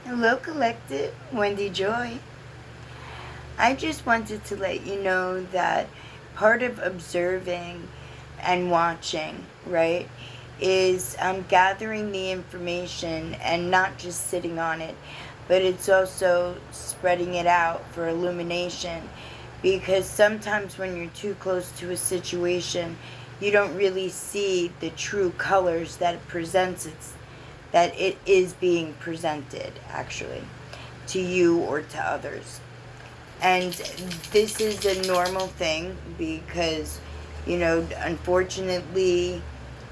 Hello, Collective. Wendy Joy. I just wanted to let you know that part of observing and watching, right, is gathering the information and not just sitting on it, but it's also spreading it out for illumination. Because sometimes when you're too close to a situation, you don't really see the true colors that it presents that it is being presented actually to you or to others. And this is a normal thing because, unfortunately,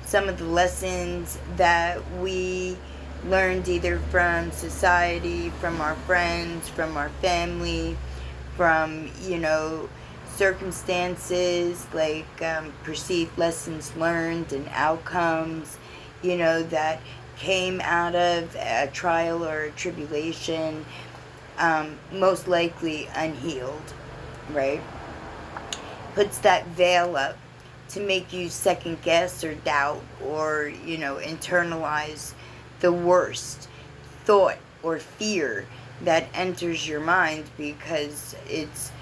some of the lessons that we learned either from society, from our friends, from our family, from, circumstances like perceived lessons learned and outcomes, that came out of a trial or a tribulation, most likely unhealed, right? Puts that veil up to make you second guess or doubt or, internalize the worst thought or fear that enters your mind because it's,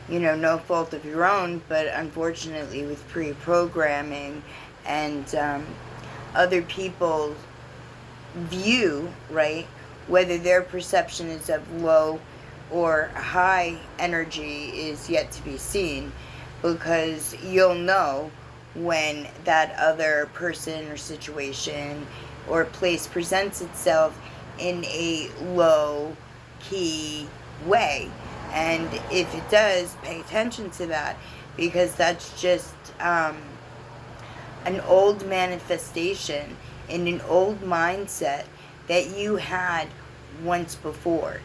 no fault of your own, but unfortunately with pre-programming and other people's view, right? Whether their perception is of low or high energy is yet to be seen, because you'll know when that other person or situation or place presents itself in a low key way. And if it does, pay attention to that, because that's just an old manifestation in an old mindset that you had once before.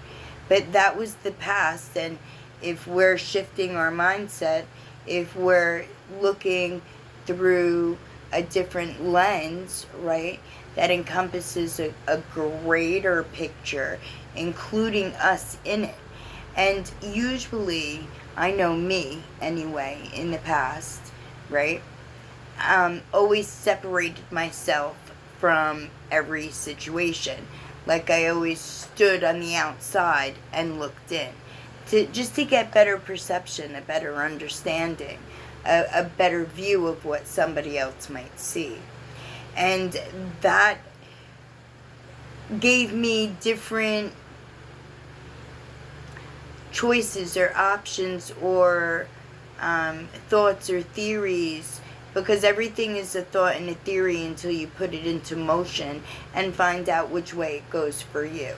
But that was the past, and if we're shifting our mindset, if we're looking through a different lens, right, that encompasses a greater picture, including us in it. And usually, I know me anyway, in the past, right, always separated myself from every situation. Like I always stood on the outside and looked in. To get better perception, a better understanding, a better view of what somebody else might see. And that gave me different choices or options or thoughts or theories, because everything is a thought and a theory until you put it into motion and find out which way it goes for you.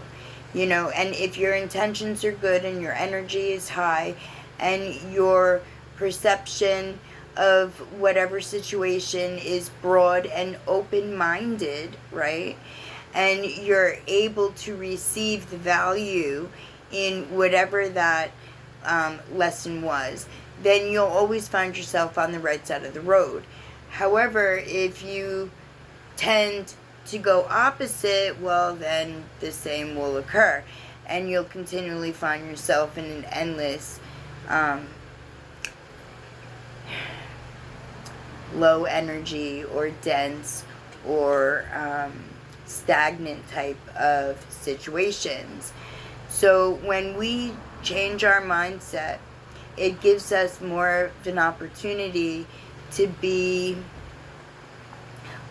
And if your intentions are good and your energy is high and your perception of whatever situation is broad and open-minded, right? And you're able to receive the value in whatever that lesson was, then you'll always find yourself on the right side of the road. However, if you tend to go opposite, well, then the same will occur. And you'll continually find yourself in an endless low energy or dense or stagnant type of situations. So when we change our mindset, it gives us more of an opportunity to be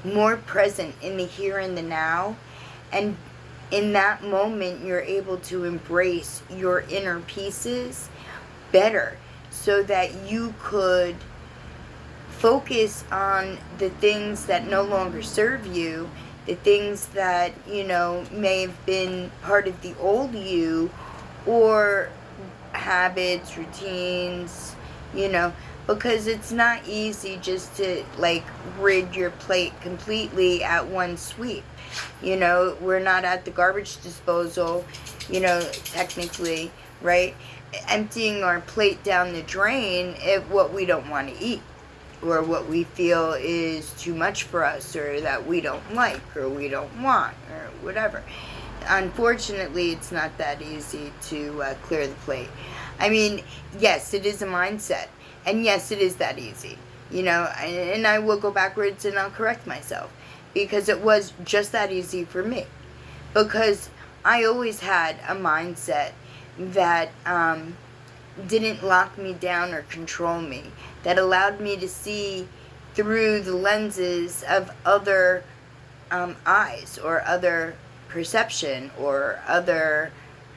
more present in the here and the now. And in that moment, you're able to embrace your inner pieces better so that you could focus on the things that no longer serve you, the things that, may have been part of the old you, or habits, routines, because it's not easy just to rid your plate completely at one sweep. We're not at the garbage disposal, technically, right? Emptying our plate down the drain if what we don't want to eat, or what we feel is too much for us, or that we don't like, or we don't want, or whatever. Unfortunately, it's not that easy to clear the plate. I mean, yes, it is a mindset, and yes, it is that easy, and I will go backwards and I'll correct myself, because it was just that easy for me, because I always had a mindset that didn't lock me down or control me, that allowed me to see through the lenses of other eyes or other perception or other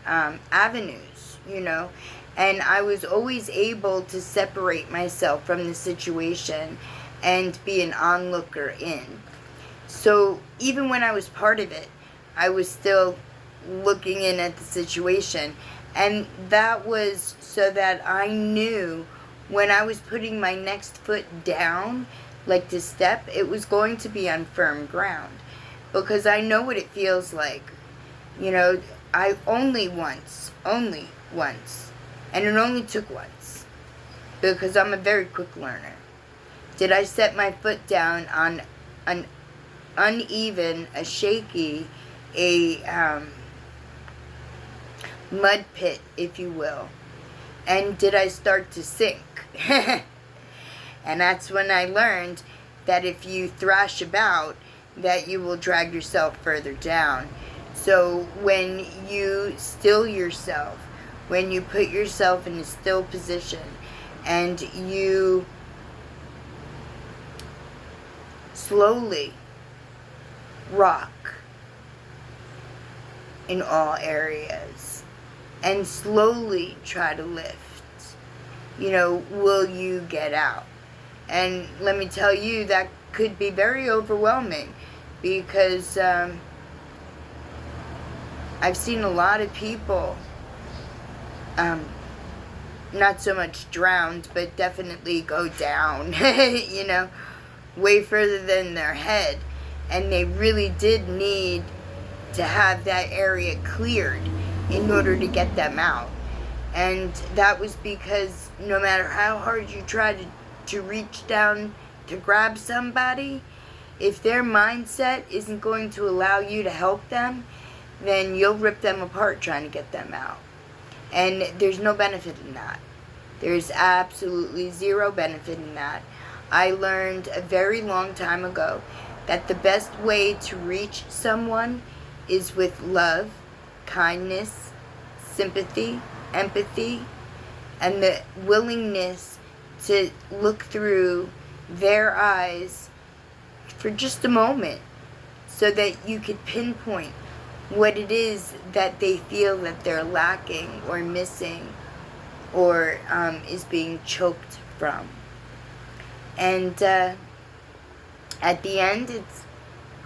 avenues, you know. And I was always able to separate myself from the situation and be an onlooker in. So even when I was part of it, I was still looking in at the situation. And that was so that I knew when I was putting my next foot down, like to step, it was going to be on firm ground. Because I know what it feels like. You know, I only once, and it only took once, because I'm a very quick learner, did I set my foot down on an uneven, a shaky, a mud pit, if you will. And did I start to sink? And that's when I learned that if you thrash about, that you will drag yourself further down. So when you still yourself, when you put yourself in a still position, and you slowly rock in all areas and slowly try to lift, you know, will you get out? And let me tell you, that could be very overwhelming, because I've seen a lot of people not so much drowned, but definitely go down, you know, way further than their head. And they really did need to have that area cleared in order to get them out. And that was because no matter how hard you try to reach down to grab somebody, if their mindset isn't going to allow you to help them, then you'll rip them apart trying to get them out. And there's no benefit in that. There's absolutely zero benefit in that. I learned a very long time ago that the best way to reach someone is with love, kindness, sympathy, empathy, and the willingness to look through their eyes for just a moment, so that you could pinpoint what it is that they feel that they're lacking or missing, or is being choked from. And at the end, it's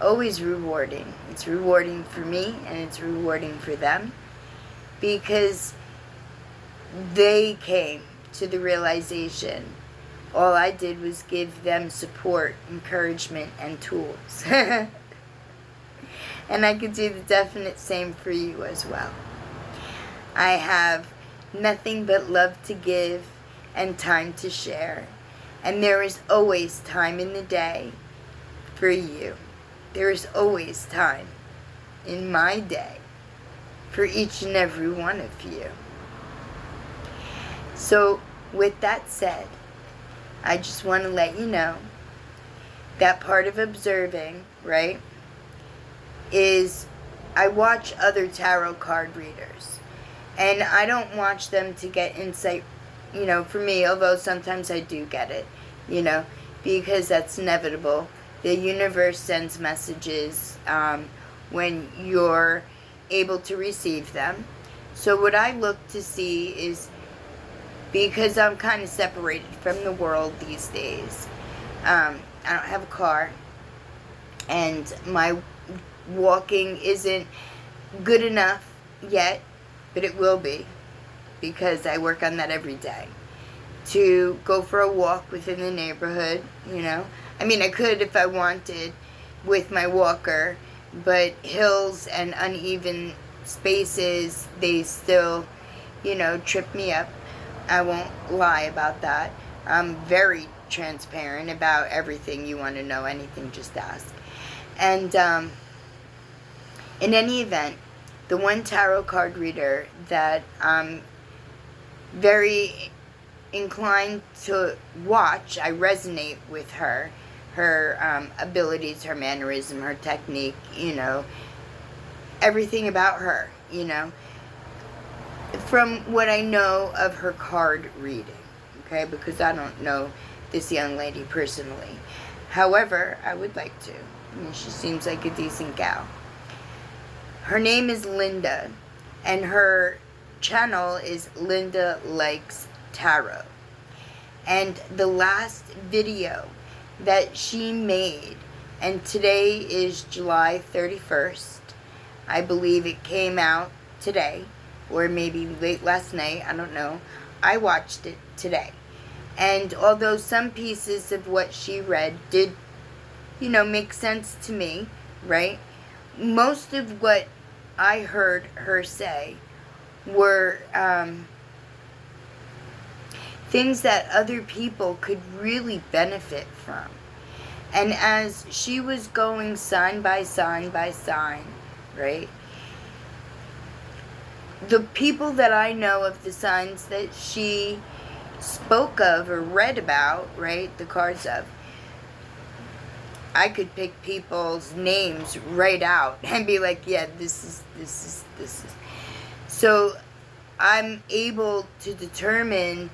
always rewarding. It's rewarding for me, and it's rewarding for them, because they came to the realization all I did was give them support, encouragement, and tools. And I could do the definite same for you as well. I have nothing but love to give and time to share. And there is always time in the day for you. There is always time in my day for each and every one of you. So with that said, I just want to let you know that part of observing, right, is I watch other tarot card readers. And I don't watch them to get insight, you know, for me, although sometimes I do get it, you know, because that's inevitable. The universe sends messages when you're able to receive them. So what I look to see is, because I'm kind of separated from the world these days, I don't have a car, and my walking isn't good enough yet, but it will be, because I work on that every day, to go for a walk within the neighborhood, you know. I mean, I could if I wanted with my walker, but hills and uneven spaces, they still, you know, trip me up. I won't lie about that. I'm very transparent about everything. You want to know anything, just ask. And in any event, the one tarot card reader that I'm very inclined to watch, I resonate with her abilities, her mannerism, her technique, you know, everything about her you know, from what I know of her card reading, okay, because I don't know this young lady personally. However, I would like to. I mean, she seems like a decent gal. Her name is Linda, and her channel is Linda Likes Tarot. And the last video that she made, and today is July 31st, I believe it came out today, or maybe late last night, I don't know. I watched it today. And although some pieces of what she read did, you know, make sense to me, right? Most of what I heard her say were things that other people could really benefit from. And as she was going sign by sign by sign, right? The people that I know of the signs that she spoke of or read about, right, the cards of, I could pick people's names right out and be like, yeah, this is. So I'm able to determine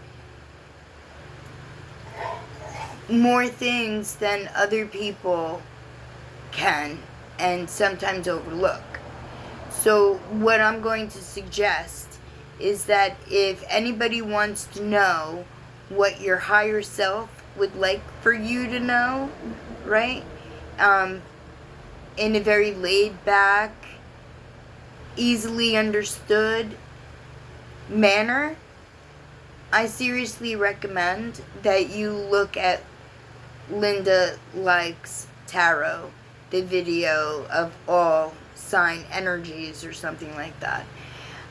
more things than other people can and sometimes overlook. So what I'm going to suggest is that if anybody wants to know what your higher self would like for you to know, right, in a very laid back, easily understood manner, I seriously recommend that you look at Linda Likes Tarot, the video of all sign energies or something like that.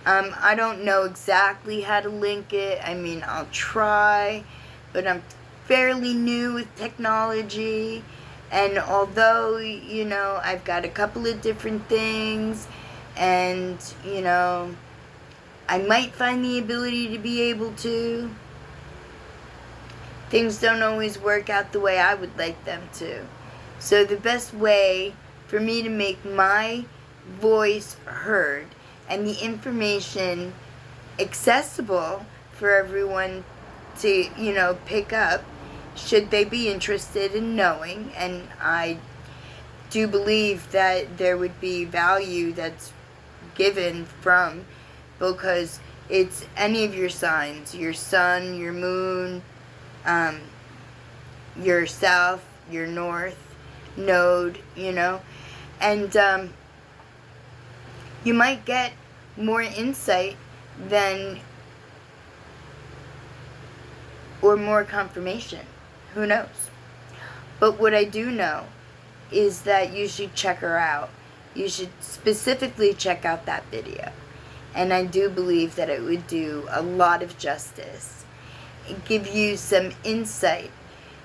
I don't know exactly how to link it. I mean, I'll try, but I'm fairly new with technology, and although, you know, I've got a couple of different things, and, you know, I might find the ability to be able to, things don't always work out the way I would like them to. So the best way for me to make my voice heard and the information accessible for everyone to, you know, pick up, should they be interested in knowing, and I do believe that there would be value that's given from, because it's any of your signs, your sun, your moon, your south, your north node, you know, and you might get more insight than, or more confirmation. Who knows? But what I do know is that you should check her out. You should specifically check out that video. And I do believe that it would do a lot of justice. Give you some insight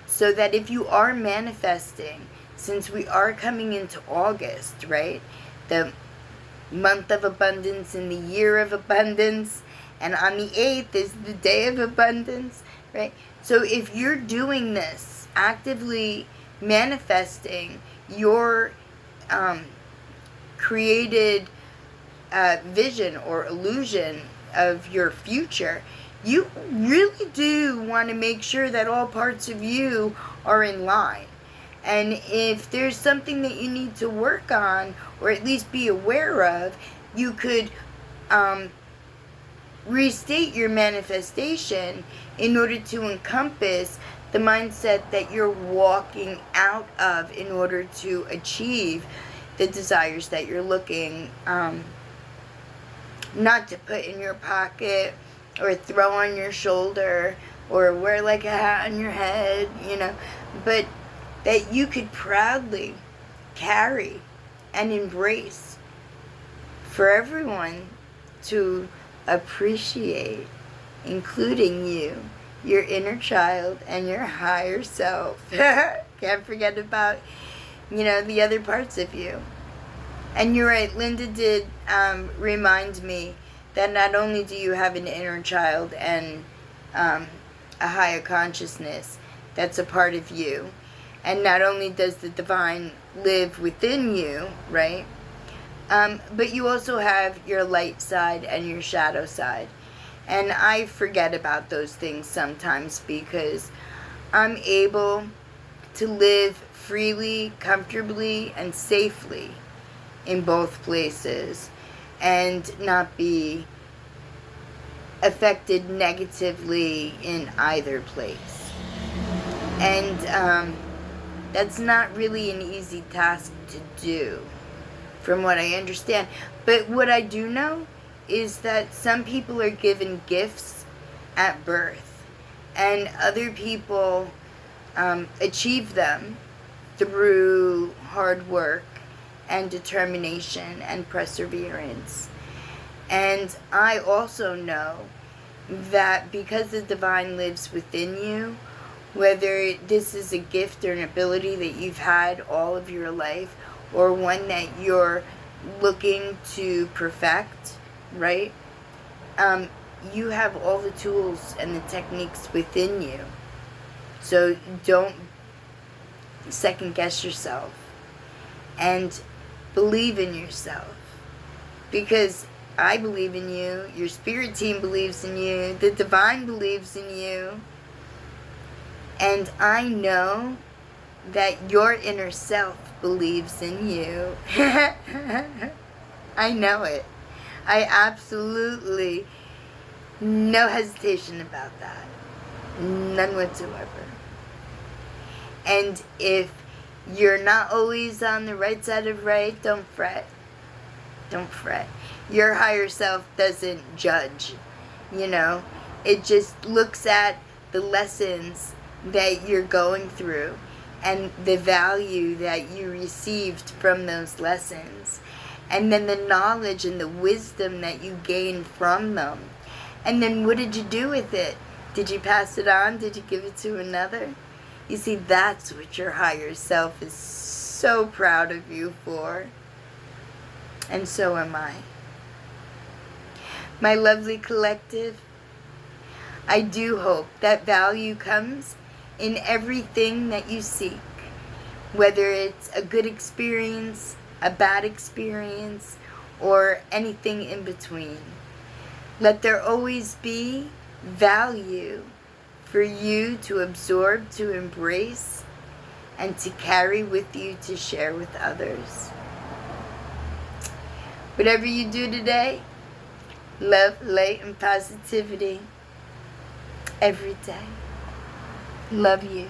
so that if you are manifesting, since we are coming into August, right? The month of abundance and the year of abundance, and on the 8th is the day of abundance, right? So if you're doing this, actively manifesting your created vision or illusion of your future, you really do want to make sure that all parts of you are in line. And if there's something that you need to work on, or at least be aware of, you could restate your manifestation in order to encompass the mindset that you're walking out of in order to achieve the desires that you're looking not to put in your pocket or throw on your shoulder or wear like a hat on your head, you know, but that you could proudly carry and embrace for everyone to appreciate, including you, your inner child, and your higher self. Can't forget about, you know, the other parts of you. And you're right, Linda did remind me that not only do you have an inner child and a higher consciousness that's a part of you, and not only does the divine live within you, right, But you also have your light side and your shadow side. And I forget about those things sometimes because I'm able to live freely, comfortably, and safely in both places and not be affected negatively in either place. And that's not really an easy task to do, from what I understand. But what I do know is that some people are given gifts at birth, and other people achieve them through hard work and determination and perseverance. And I also know that because the divine lives within you, whether this is a gift or an ability that you've had all of your life, or one that you're looking to perfect, right? You have all the tools and the techniques within you. So don't second guess yourself and believe in yourself, because I believe in you, your spirit team believes in you, the divine believes in you, and I know that your inner self believes in you. I know it. I absolutely, no hesitation about that. None whatsoever. And if you're not always on the right side of right, don't fret. Don't fret. Your higher self doesn't judge, you know. It just looks at the lessons that you're going through and the value that you received from those lessons. And then the knowledge and the wisdom that you gained from them. And then what did you do with it? Did you pass it on? Did you give it to another? You see, that's what your higher self is so proud of you for. And so am I. My lovely collective, I do hope that value comes in everything that you seek, whether it's a good experience, a bad experience, or anything in between. Let there always be value for you to absorb, to embrace, and to carry with you to share with others. Whatever you do today, love, light, and positivity every day. Love you.